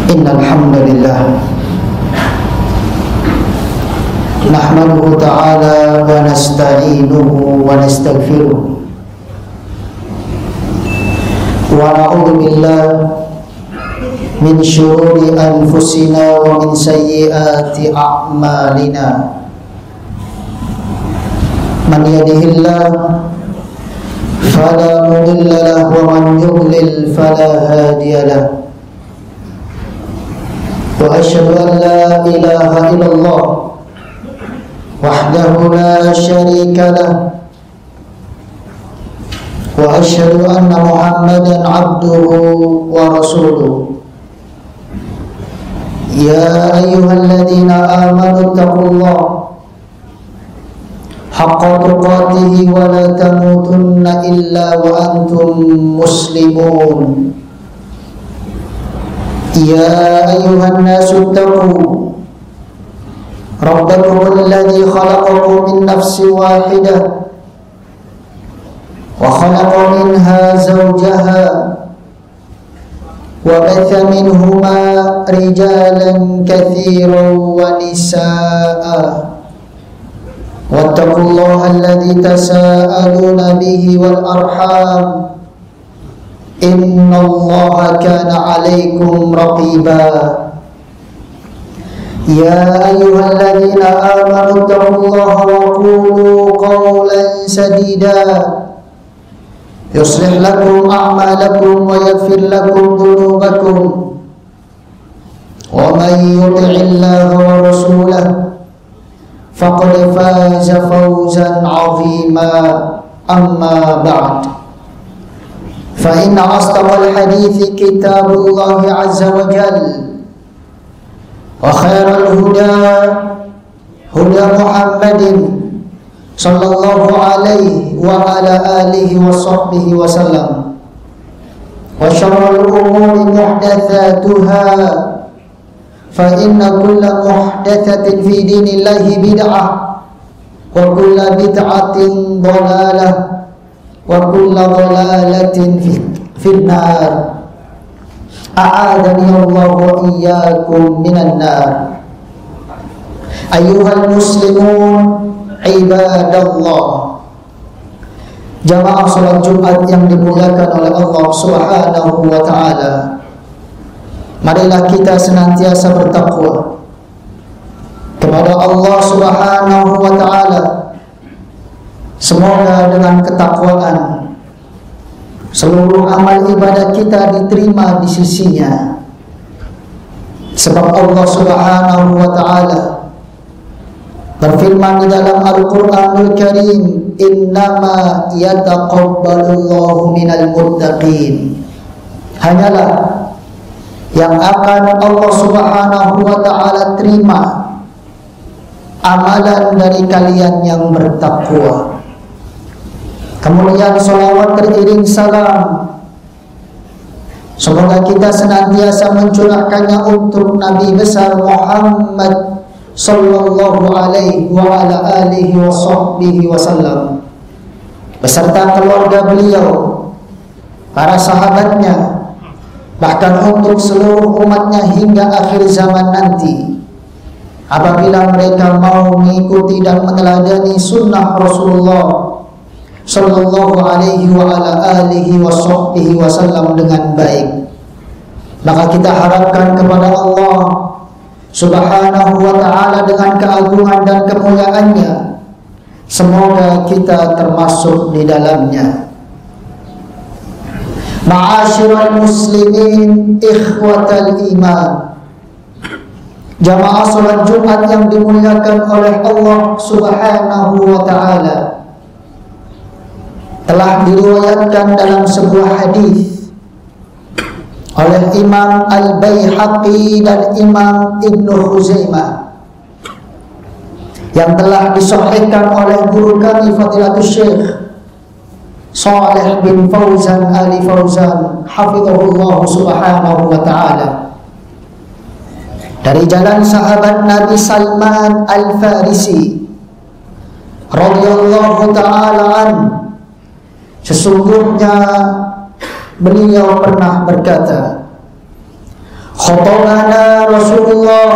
Innal hamdalillah nahmaduhu ta'ala wa nasta'inuhu wa nastaghfiruh wa na'udzu billahi min syururi anfusina wa min sayyiati a'malina. Man yahdihillahu fala mudilla lahu wa man yudlil fala hadiya lahu. Wa asyhadu an la ilaha illallah wahdahu la syarika lahu wa asyhadu anna Muhammadan abduhu wa rasuluh. Ya ayyuhalladzina amanu taqullaha haqqa tuqatih wa la tamutunna illa wa antum muslimun. Ya ayyuhan nasu taqu rabbakum alladhi khalaqakum min nafsin wahidah wa khalaqa minha zawjaha wa batha minhuma rijalan katsiran wa nisaa'a wattaqullaha alladhi tasaaluna bihi wal arham innallaha kana 'alaikum raqiba. Ya ayyuhalladzina amanu taqullaha wa qulu qawlan sadida yuslih lakum a'malakum wa yaghfir lakum dhunubakum wa man yuti'illaha wa rasulahu faqad faza fawzan 'azima. Amma ba'd. فإن أصدق الحديث كتاب الله عز وجل وخير الهدى هدى محمد صلى الله عليه وعلى آله وصحبه وسلم وشر الأمور محدثاتها فإن كل محدثة في دين الله بدعة وكل بدعة ضلالة wa kullu dhalalatin fil nar. A'adani Allah wa iyyakum minan nar. Ayyuhal muslimun ibadallah, jamaah salat Jumat yang dimuliakan oleh Allah Subhanahu wa taala, marilah kita senantiasa bertakwa kepada Allah Subhanahu wa taala. Semoga dengan ketakwaan seluruh amal ibadah kita diterima di sisinya. Sebab Allah Subhanahu wa ta'ala berfirman di dalam Al-Quranul Karim, innama yataqabbalullahu minal muttaqin. Hanyalah yang akan Allah Subhanahu wa ta'ala terima amalan dari kalian yang bertakwa. Kemudian salawat teriring salam, semoga kita senantiasa mencurahkannya untuk Nabi besar Muhammad sallallahu alaihi wa ala alihi wa sahbihi wasallam, beserta keluarga beliau, para sahabatnya, bahkan untuk seluruh umatnya hingga akhir zaman nanti, apabila mereka mau mengikuti dan meneladani sunnah Rasulullah sallallahu alaihi wa ala alihi wa sahbihi wasallam dengan baik. Maka kita harapkan kepada Allah Subhanahu wa ta'ala dengan keagungan dan kemuliaannya, semoga kita termasuk di dalamnya. Ma'asyiral muslimin ikhwatal iman, jamaah salat Jumat yang dimuliakan oleh Allah Subhanahu wa ta'ala, telah diriwayatkan dalam sebuah hadis oleh Imam Al-Baihaqi dan Imam Ibnu Khuzaimah, yang telah disahihkan oleh guru kami Fadilatul Syekh Shalih bin Fauzan Ali Fauzan hafizahullah subhanahu wa ta'ala, dari jalan sahabat Nabi Salman Al-Farisi radhiyallahu ta'ala anhu. Sesungguhnya beliau pernah berkata, Khatabana Rasulullah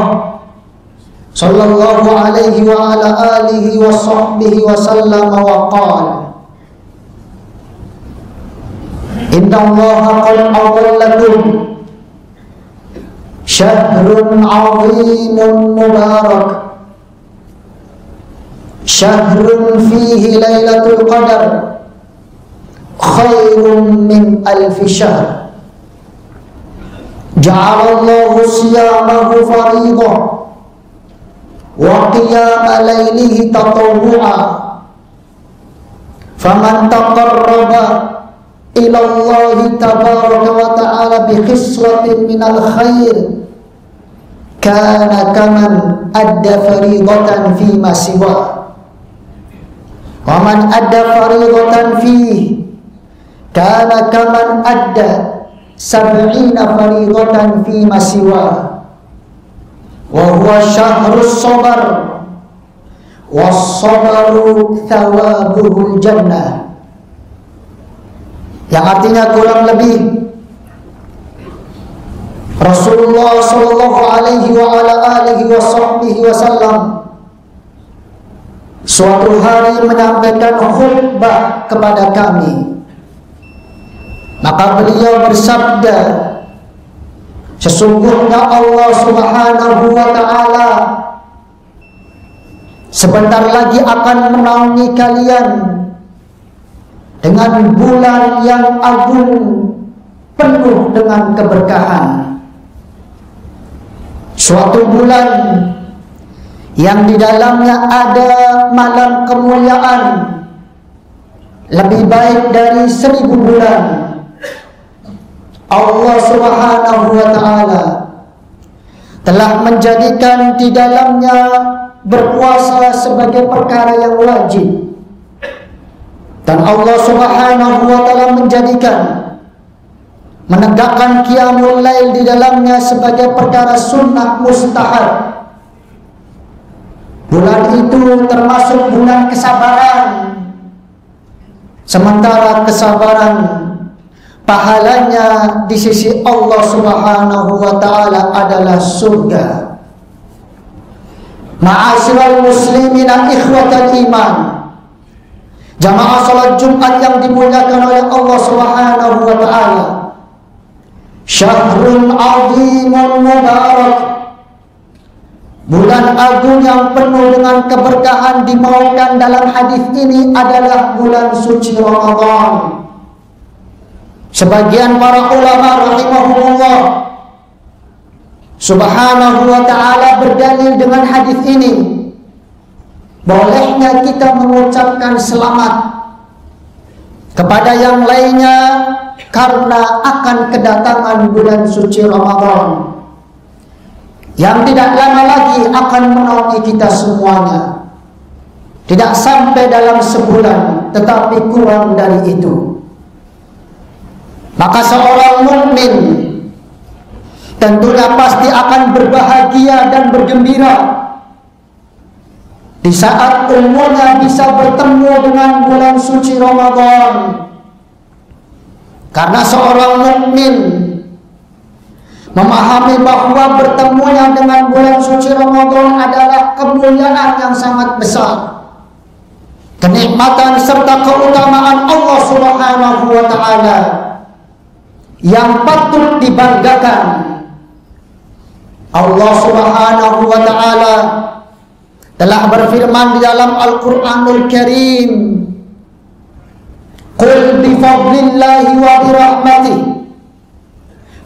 sallallahu alaihi wa ala alihi wa sahbihi wa sallam wa qala inna Allaha qad adhallakum syahrun 'azimun mubarak syahrun fihi lailatul qadar khairun min alfi syahr ja'alallahu siyamahu fariidah wa qiyama lailihi tatawwu'a faman taqarraba ila Allah tabaraka wa ta'ala bi khislatin minal khair kana kaman adda fariidatan fi ma siwa wa man adda fariidatan fihi kana kaman adda sab'ina fariidatan fi ma siwa wa huwa syahrus sabar was sabaru thawabuhul jannah, yang artinya kurang lebih Rasulullah sallallahu alaihi wa ala alihi wa sahbihi wasallam suatu hari menyampaikan khutbah kepada kami. Maka beliau bersabda, sesungguhnya Allah Subhanahu wa ta'ala sebentar lagi akan menaungi kalian dengan bulan yang agung penuh dengan keberkahan. Suatu bulan yang di dalamnya ada malam kemuliaan lebih baik dari 1000 bulan. Allah Subhanahu wa ta'ala telah menjadikan di dalamnya berpuasa sebagai perkara yang wajib, dan Allah Subhanahu wa ta'ala menjadikan menegakkan qiyamul lail di dalamnya sebagai perkara sunnah mustahab. Bulan itu termasuk bulan kesabaran, sementara kesabaran pahalanya di sisi Allah Subhanahu wa ta'ala adalah surga. Ma'asyiral muslimina ikhwatal iman, jamaah salat Jumat yang dimuliakan oleh Allah Subhanahu wa ta'ala, syahrun 'azimun mubarak, bulan agung yang penuh dengan keberkahan dimaukan dalam hadis ini adalah bulan suci Ramadan. Sebagian para ulama rahimahumullah subhanahu wa ta'ala berdalil dengan hadis ini bolehnya kita mengucapkan selamat kepada yang lainnya karena akan kedatangan bulan suci Ramadan yang tidak lama lagi akan menaungi kita semuanya. Tidak sampai dalam sebulan, tetapi kurang dari itu. Maka seorang mukmin tentunya pasti akan berbahagia dan bergembira di saat umurnya bisa bertemu dengan bulan suci Ramadan. Karena seorang mukmin memahami bahwa bertemunya dengan bulan suci Ramadan adalah kemuliaan yang sangat besar, kenikmatan serta keutamaan Allah Subhanahu wa ta'ala yang patut dibanggakan. Allah Subhanahu wa ta'ala telah berfirman di dalam Al-Qur'anul Karim, qul bifadlillahi wa birahmatihi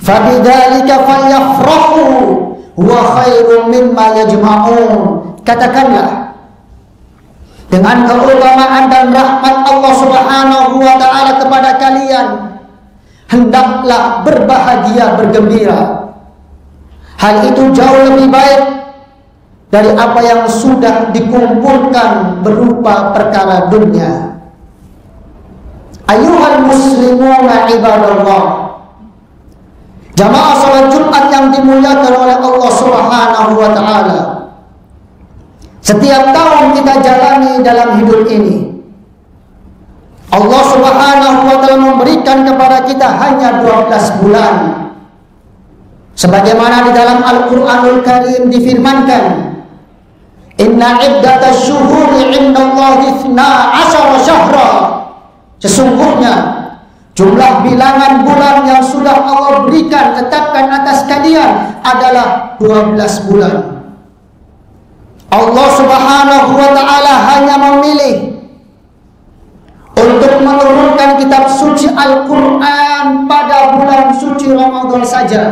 fabidzalika falyafrahu huwa khairum mimma yajma'un. Katakanlah, dengan keutamaan dan rahmat Allah Subhanahu wa ta'ala kepada kalian, hendaklah berbahagia, bergembira. Hal itu jauh lebih baik dari apa yang sudah dikumpulkan berupa perkara dunia. Ayuhal muslimuna ibadallah, jamaah salat Jumat yang dimuliakan oleh Allah Subhanahu wa ta'ala. Setiap tahun kita jalani dalam hidup ini, Allah Subhanahu wa ta'ala memberikan kepada kita hanya 12 bulan. Sebagaimana di dalam Al-Qur'anul Karim difirmankan, "Inna iddatash syuhuri 'indallahi 12 syahra." Sesungguhnya jumlah bilangan bulan yang sudah Allah berikan, tetapkan atas kalian adalah 12 bulan. Allah Subhanahu wa ta'ala hanya memilih untuk menurunkan kitab suci Al-Quran pada bulan suci Ramadan saja,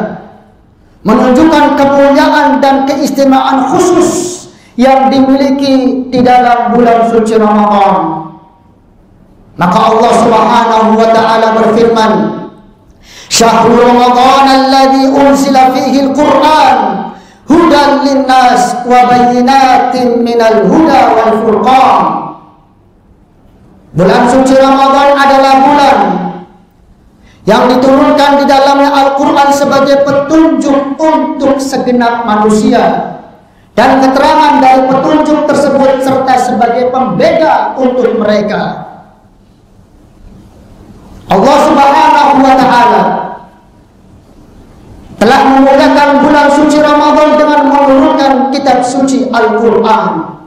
menunjukkan kemuliaan dan keistimewaan khusus yang dimiliki di dalam bulan suci Ramadan. Maka Allah Subhanahu wa ta'ala berfirman, "Syahrul Ramadan alladzi unzila fihi al-Qur'an hudan linnas wa bayyinatin minal huda wal furqan." Bulan suci Ramadan adalah bulan yang diturunkan di dalamnya Al-Quran sebagai petunjuk untuk segenap manusia, dan keterangan dari petunjuk tersebut serta sebagai pembeda untuk mereka. Allah Subhanahu wa ta'ala telah memuliakan bulan suci Ramadan dengan menurunkan kitab suci Al-Quran.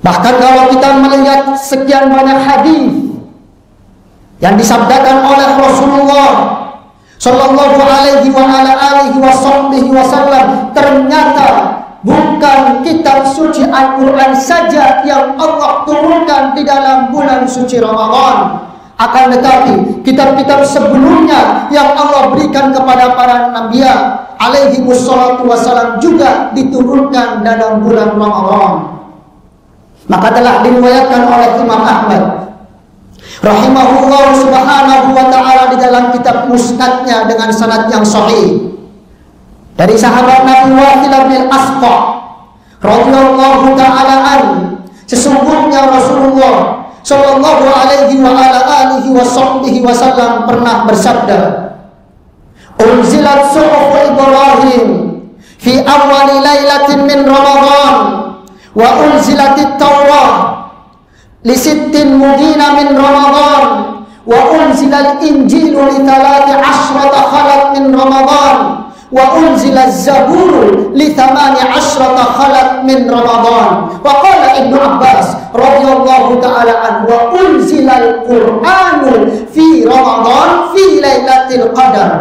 Bahkan kalau kita melihat sekian banyak hadis yang disabdakan oleh Rasulullah Sallallahu alaihi wa ala alihi wasallam, ternyata bukan kitab suci Al-Quran saja yang Allah turunkan di dalam bulan suci Ramadan, akan tetapi kitab-kitab sebelumnya yang Allah berikan kepada para nabiya alaihi wassalatu wassalam juga diturunkan dalam bulan Ramadan. Maka telah diriwayatkan oleh Imam Ahmad rahimahullah subhanahu wa ta'ala di dalam kitab musnadnya dengan sanad yang sahih dari sahabat Nabi Wathil bin Asqa radhiyallahu ta'ala an, sesungguhnya Rasulullah sallallahu alaihi wa ala alihi wasallam pernah bersabda, "Unzilat suhuf Ibrahim fi awwali lailatin min Ramadan wa unzilatit Taurah li sittin mudina min Ramadan wa unzilal Injilu li 13 khalat min Ramadan wa unzilaz Zabur li 18 khalat min Ramadan." Wa qala Ibnu Abbas radhiyallahu ta'ala anhu, "Wa unzilal Qur'anu fi Ramadan fi Lailatul Qadar."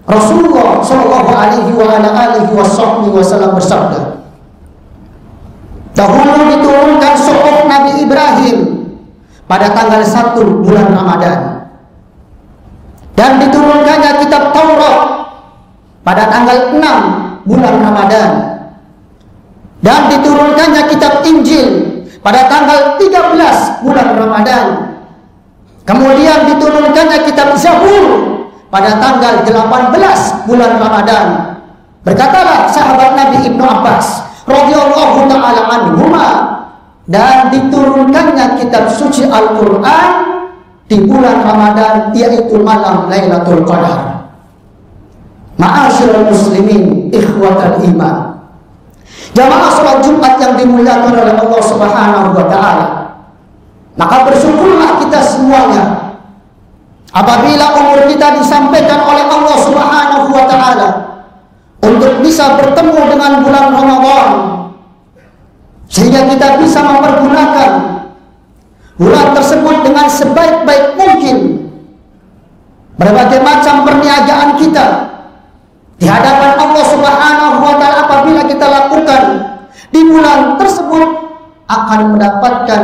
Rasulullah sallallahu alaihi wa ala alihi wasallam bersabda, dahulu diturunkan suhuf Nabi Ibrahim pada tanggal 1 bulan Ramadan, dan diturunkannya kitab Taurat pada tanggal 6 bulan Ramadan, dan diturunkannya kitab Injil pada tanggal 13 bulan Ramadan, kemudian diturunkannya kitab Zabur pada tanggal 18 bulan Ramadan. Berkatalah sahabat Nabi Ibnu Abbas radhiyallahu ta'ala anhuma, dan diturunkannya kitab suci Al-Quran di bulan Ramadan, yaitu malam Lailatul Qadar. Ma'asyiral muslimin ikhwatal iman, jamaah salat Jumat yang dimuliakan oleh Allah Subhanahu wa ta'ala, maka bersyukurlah kita semuanya apabila umur kita disampaikan oleh Allah Subhanahu wa ta'ala untuk bisa bertemu dengan bulan Ramadan, sehingga kita bisa mempergunakan bulan tersebut dengan sebaik-baik mungkin. Berbagai macam perniagaan kita di hadapan Allah Subhanahu wa ta'ala apabila kita lakukan di bulan tersebut akan mendapatkan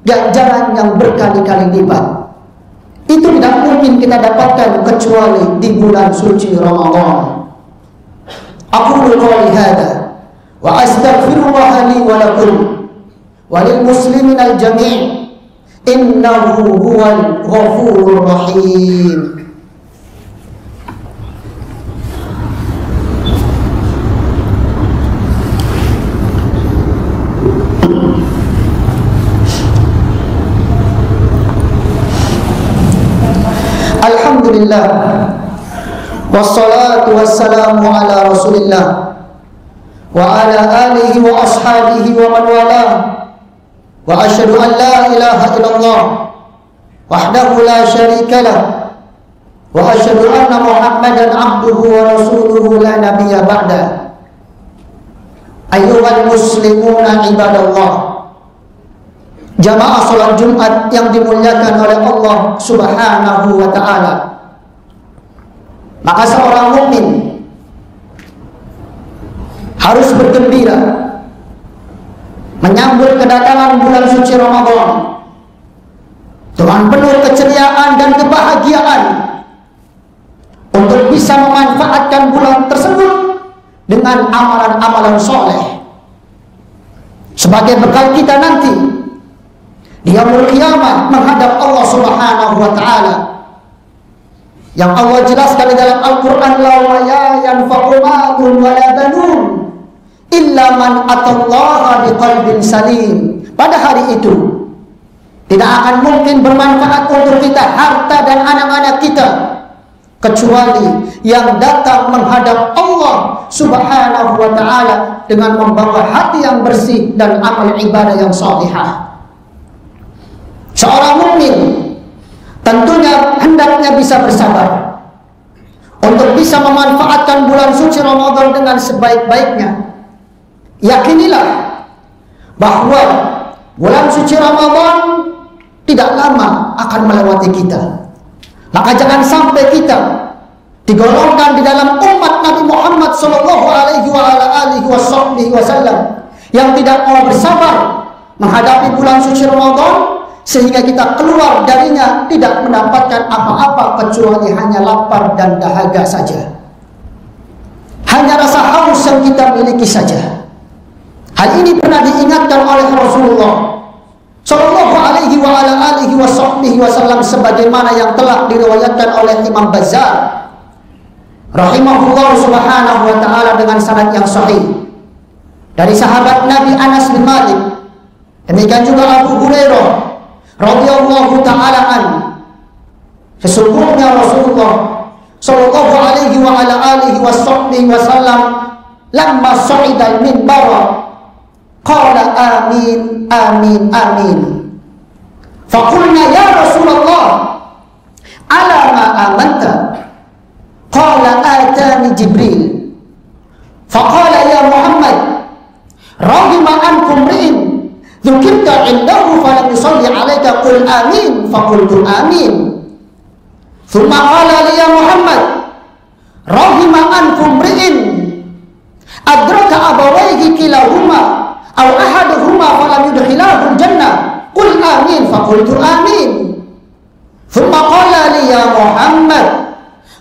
ganjaran yang berkali-kali lipat. Itu tidak mungkin kita dapatkan kecuali di bulan suci Ramadan. Aqulu qouli hadza wa astaghfirullah li wa lakum wa lil muslimin al jami' innahu huwal ghafurur rahim. Alhamdulillah wassalatu wassalamu ala Rasulillah wa ala alihi wa ashabihi wa man walah, wa asyhadu an la ilaha illallah wahdahu la syarika lah wa asyhadu anna Muhammadan abduhu wa rasuluhu la nabiyya ba'da. Ayyuhal muslimuna ibadallah, jamaah salat Jumat yang dimuliakan oleh Allah Subhanahu wa taala. Maka seorang mukmin harus bergembira menyambut kedatangan bulan suci Ramadan dengan penuh keceriaan dan kebahagiaan untuk bisa memanfaatkan bulan tersebut dengan amalan-amalan soleh sebagai bekal kita nanti di yaumul qiyamah menghadap Allah Subhanahu wa taala. Yang Allah jelaskan di dalam Al-Qur'an, la yanfa'u malun wa la banun illa man atallaha biqalbin salim. Pada hari itu tidak akan mungkin bermanfaat untuk kita harta dan anak-anak kita kecuali yang datang menghadap Allah Subhanahu wa taala dengan membawa hati yang bersih dan amal ibadah yang salihah. Seorang mukmin tentunya hendaknya bisa bersabar untuk bisa memanfaatkan bulan suci Ramadan dengan sebaik-baiknya. Yakinilah bahwa bulan suci Ramadan tidak lama akan melewati kita. Maka jangan sampai kita digolongkan di dalam umat Nabi Muhammad sallallahu alaihi wasallam yang tidak mau bersabar menghadapi bulan suci Ramadan sehingga kita keluar darinya tidak mendapatkan apa-apa kecuali hanya lapar dan dahaga saja. Hanya rasa haus yang kita miliki saja. Hal ini pernah diingatkan oleh Rasulullah sallallahu alaihi wasallam sebagaimana yang telah diriwayatkan oleh Imam Bazzar rahimahullah subhanahu wa ta'ala dengan sanad yang sahih dari sahabat Nabi Anas bin Malik, demikian juga Abu Hurairah radhiyallahu ta'ala an. Sesungguhnya Rasulullah sallallahu alaihi wasallam lamma sa'ida al-minbar qala amin amin amin. Faqulna ya Rasulullah ala ma amanta? Qala atani Jibril faqala ya Muhammad raghima ankum ri'in dzukirta indahu falam yusalli alaika qul amin faqultu amin. Thumma qala li ya Muhammad raghima ankum ri'in adraka abawayhi kilahuma aw ahaduhuma falam yudkhilahu al-jannah qul amin faqultu amin. Thumma qala li ya Muhammad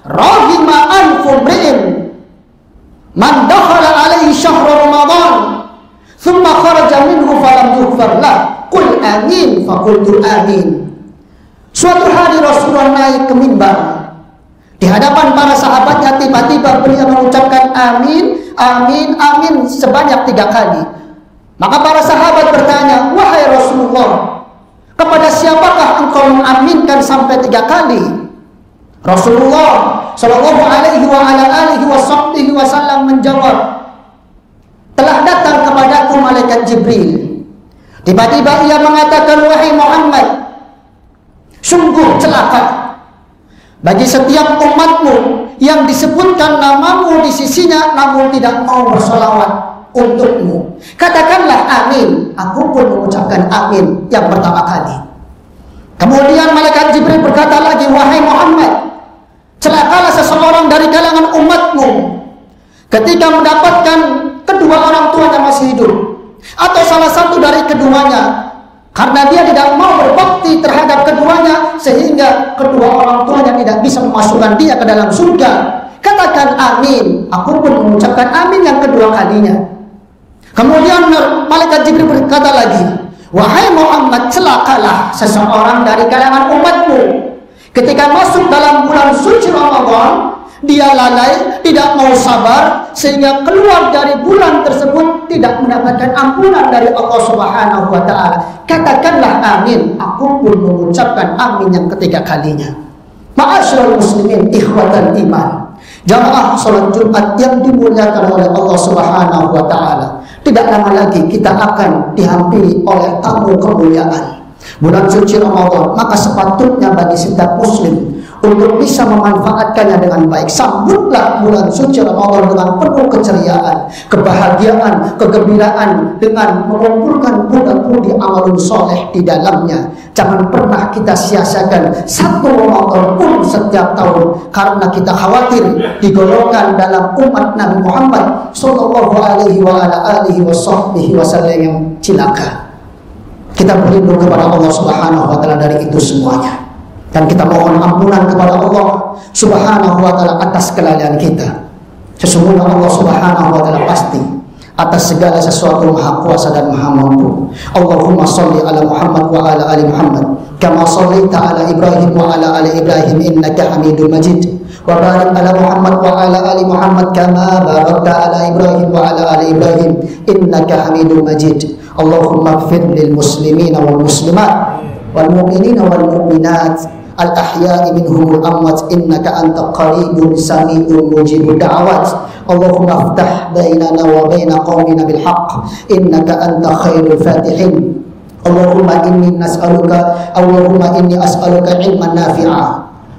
raghima ankum ri'in man dakhala alaihi syahra Ramadan thumma kharaja minhu falam yughfar lah qul amin faqultu amin. Suatu hari Rasulullah naik ke mimbar di hadapan para sahabatnya. Tiba-tiba beliau mengucapkan amin amin amin sebanyak 3 kali. Maka para sahabat bertanya, wahai Rasulullah, kepada siapakah engkau mengaminkan sampai 3 kali? Rasulullah sallallahu alaihi wasallam menjawab, telah datang kepadaku malaikat Jibril. Tiba-tiba ia mengatakan, wahai Muhammad, sungguh celaka bagi setiap umatmu yang disebutkan namamu di sisinya namun tidak mau bersolawat untukmu. Katakanlah amin. Aku pun mengucapkan amin yang pertama kali. Kemudian malaikat Jibril berkata lagi, wahai Muhammad, celakalah seseorang dari kalangan umatmu ketika mendapatkan kedua orang tuanya masih hidup atau salah satu dari keduanya, karena dia tidak mau berbakti terhadap keduanya sehingga kedua orang tuanya tidak bisa memasukkan dia ke dalam surga. Katakan amin. Aku pun mengucapkan amin yang kedua kalinya. Kemudian malaikat Jibril berkata lagi, wahai Muhammad, celakalah seseorang dari kalangan umatmu ketika masuk dalam bulan suci Ramadan, dia lalai, tidak mau sabar sehingga keluar dari bulan tersebut tidak mendapatkan ampunan dari Allah Subhanahu wa taala. Katakanlah amin. Aku pun mengucapkan amin yang ketiga kalinya. Ma'asyiral muslimin ikhwatal iman, jamaah salat Jumat yang dimuliakan oleh Allah Subhanahu wa taala. Tidak lama lagi kita akan dihampiri oleh tamu kemuliaan bulan suci Ramadan. Maka sepatutnya bagi setiap muslim untuk bisa memanfaatkannya dengan baik. Sambutlah bulan suci Ramadan dengan penuh keceriaan, kebahagiaan, kegembiraan, dengan mengumpulkan pundi-pundi amalun soleh di dalamnya. Jangan pernah kita sia-siakan satu Ramadan pun setiap tahun, karena kita khawatir digolongkan dalam umat Nabi Muhammad sallallahu alaihi wasallam yang cilaka. Kita berlindung kepada Allah Subhanahu wa taala dari itu semuanya. Dan kita mohon ampunan kepada Allah Subhanahu wa ta'ala atas kelalaian kita. Sesungguhnya Allah Subhanahu wa ta'ala pasti atas segala sesuatu maha kuasa dan maha mampu. Allahumma salli ala Muhammad wa ala ali Muhammad kama sallaita ala Ibrahim wa ala ali Ibrahim innaka Hamidum Majid. Wa barik ala Muhammad wa ala ali Muhammad kama barakta ala Ibrahim wa ala ali Ibrahim innaka Hamidum Majid. Allahumma ighfir lil muslimina wal muslimat wal mu'minina wal mu'minat al-ahya'i minhumul amwat innaka anta qaribun sami'un mujibud da'awat. Allahumma aftah bainana wa baina qaumina bil haqq innaka anta khairul fatihin. Allahumma inni as'aluka ilman nafi'a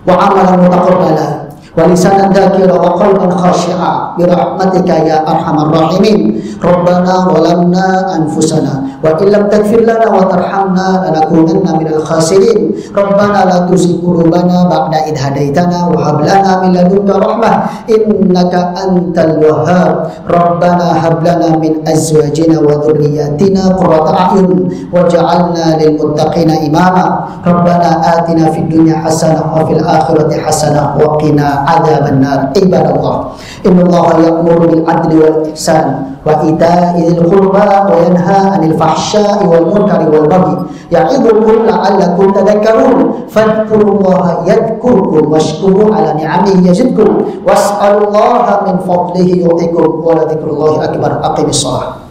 wa amalan mutaqabbala wa lisanan dzakira wa qalban khashi'a bi rahmatika ya arhamar rahimin. Rabbana zalamna anfusana wa illam taghfir lana wa tarhamna lanakunanna minal khasirin. Rabbana la tuzigh qulubana ba'da idh hadaitana wa hab lana min ladunka rahmah innaka antal wahhab. Rabbana hab lana min azwajina wa dhurriyyatina qurrata a'yun waj'alna lil muttaqina imama. Rabbana atina fid dunya hasanah wa fil akhirati hasanah wa qina adzaban nar. Ibadallah, innallaha ya'muru bil adli wal ihsan wa ita'i dzil qurba wa yanha 'anil fahsya'i wal munkari wal baghi ya'idzukum la'allakum tadhakkarun. Fadhkurullaha yadhkurkum washkuru 'ala ni'amihi yazidkum was'alullaha min fadlihi yu'tikum wa la dzikrullahi akbar. Aqimis shalah.